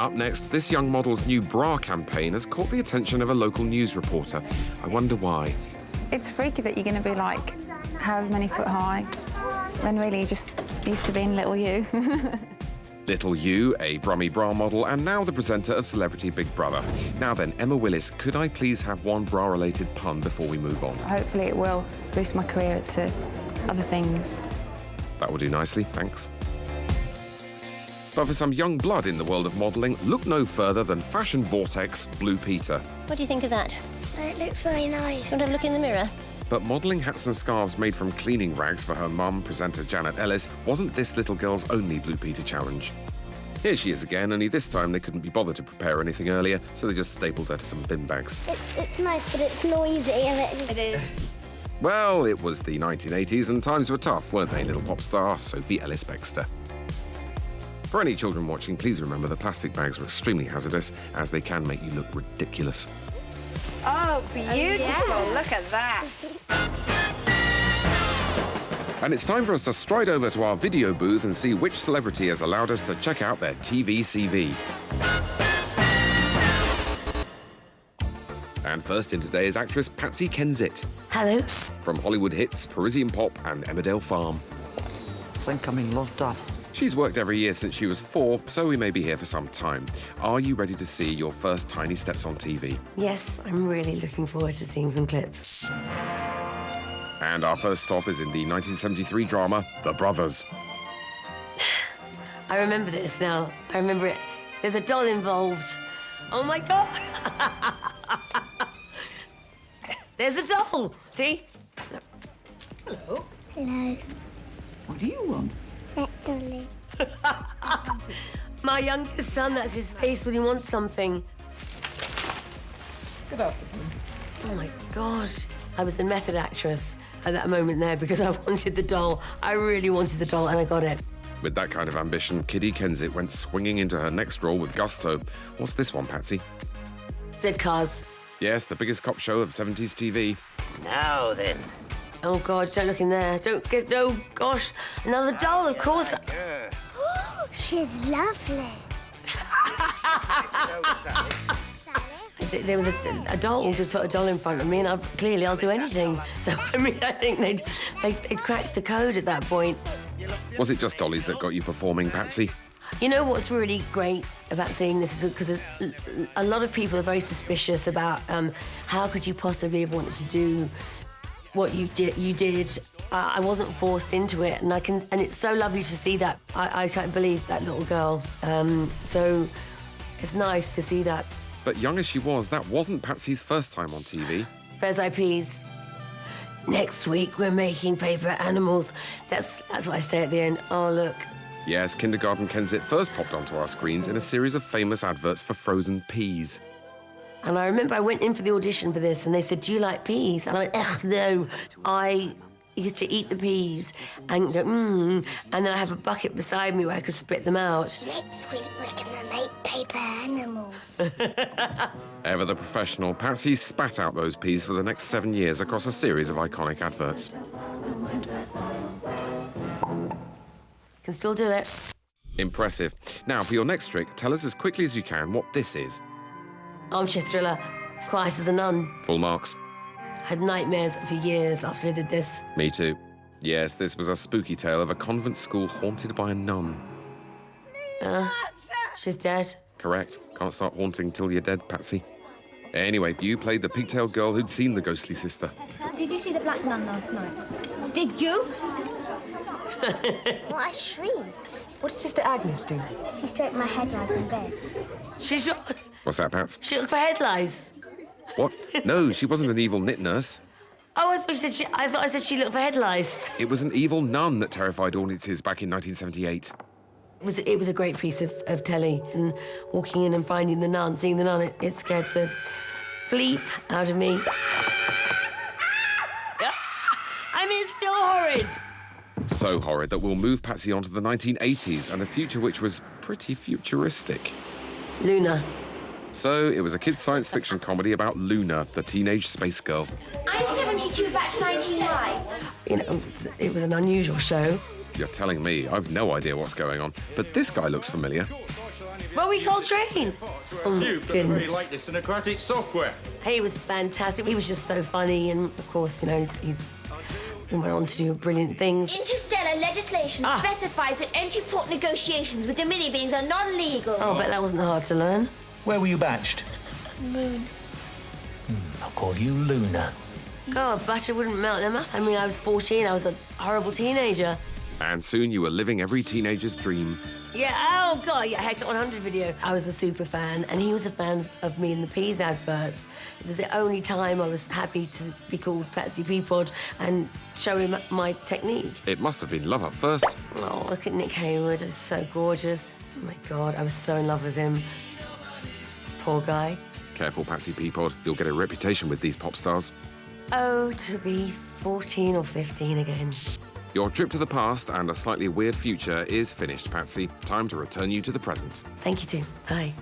Up next, this young model's new bra campaign has caught the attention of a local news reporter. I wonder why. It's freaky that you're going to be like however many foot high, when really you're just used to being little you. Little You, a Brummy bra model, and now the presenter of Celebrity Big Brother. Now then, Emma Willis, could I please have one bra-related pun before we move on? Hopefully it will boost my career to other things. That will do nicely, thanks. But for some young blood in the world of modelling, look no further than fashion vortex Blue Peter. What do you think of that? It looks really nice. Want to have a look in the mirror? But modelling hats and scarves made from cleaning rags for her mum, presenter Janet Ellis, wasn't this little girl's only Blue Peter challenge. Here she is again, only this time they couldn't be bothered to prepare anything earlier, so they just stapled her to some bin bags. It's nice, but it's noisy. It is. Well, it was the 1980s and times were tough, weren't they, little pop star Sophie Ellis-Bextor? For any children watching, please remember that plastic bags are extremely hazardous, as they can make you look ridiculous. Oh, beautiful. Yeah. Look at that. And it's time for us to stride over to our video booth and see which celebrity has allowed us to check out their TV CV. And first in today is actress Patsy Kensit. Hello. From Hollywood hits Parisian Pop and Emmerdale Farm. I think I'm in love, Dad. She's worked every year since she was 4, so we may be here for some time. Are you ready to see your first tiny steps on TV? Yes, I'm really looking forward to seeing some clips. And our first stop is in the 1973 drama, The Brothers. I remember this now. I remember it. There's a doll involved. Oh, my God. There's a doll. See? Hello. Hello. What do you want? That dolly. My youngest son, that's his face when he wants something. Good afternoon. Oh, my God. I was a method actress at that moment there because I wanted the doll. I really wanted the doll, and I got it. With that kind of ambition, Kiddy Kensit went swinging into her next role with gusto. What's this one, Patsy? Z-Cars. Yes, the biggest cop show of 70s TV. Now then. Oh, God, don't look in there. Don't get... Oh, gosh. Another doll, of course. Oh, she's lovely. There was a doll, just put a doll in front of me, and I'll do anything. So, I mean, I think they'd cracked the code at that point. Was it just dollies that got you performing, Patsy? You know what's really great about seeing this is because a lot of people are very suspicious about how could you possibly have wanted to do what you did. I wasn't forced into it, and it's so lovely to see that. I can't believe that little girl. So it's nice to see that. But young as she was, that wasn't Patsy's first time on TV. Fez IPs. Next week we're making paper animals. That's what I say at the end. Oh, look. Yes, Kindergarten Kensit first popped onto our screens in a series of famous adverts for frozen peas. And I remember I went in for the audition for this, and they said, "Do you like peas?" And I went, "Ugh, no." I used to eat the peas and go, and then I have a bucket beside me where I could spit them out. Next week we're gonna make paper animals. Ever the professional, Patsy spat out those peas for the next 7 years across a series of iconic adverts. Can still do it. Impressive. Now, for your next trick, tell us as quickly as you can what this is. Armchair thriller, Quiet as a Nun. Full marks. Had nightmares for years after I did this. Me too. Yes, this was a spooky tale of a convent school haunted by a nun. She's dead. Correct. Can't start haunting till you're dead, Patsy. Anyway, you played the pigtailed girl who'd seen the ghostly sister. Did you see the black nun last night? Did you? Well, I shrieked. What did Sister Agnes do? She stroked my head while I was in bed. She What's that, Pats? looked for head lice. What? No, she wasn't an evil knit nurse. Oh, I thought I said she looked for head lice. It was an evil nun that terrified audiences back in 1978. It was a great piece of telly, and walking in and finding the nun, seeing the nun, it scared the bleep out of me. I mean, it's still horrid. So horrid that we'll move Patsy on to the 1980s and a future which was pretty futuristic. Luna. So it was a kids' science fiction comedy about Luna, the teenage space girl. I'm 72, batch 99. You know, it was an unusual show. You're telling me, I've no idea what's going on, but this guy looks familiar. Well, Robbie Coltrane. Oh, You've got the goodness. very latest in aquatic software. He was fantastic. He was just so funny, and of course, you know, he went on to do brilliant things. Interstellar legislation specifies that entry port negotiations with the mini-beans are non-legal. Oh, but that wasn't hard to learn. Where were you batched? Moon. I'll call you Luna. God, butter wouldn't melt them up. I mean, I was 14. I was a horrible teenager. And soon you were living every teenager's dream. Yeah, oh, God, yeah, Haircut 100 video. I was a super fan, and he was a fan of me in the Peas adverts. It was the only time I was happy to be called Patsy Peapod and show him my technique. It must have been love at first. Oh, look at Nick Hayward, he's so gorgeous. Oh, my God, I was so in love with him. Poor guy. Careful, Patsy Peapod. You'll get a reputation with these pop stars. Oh, to be 14 or 15 again. Your trip to the past and a slightly weird future is finished, Patsy. Time to return you to the present. Thank you, too. Bye.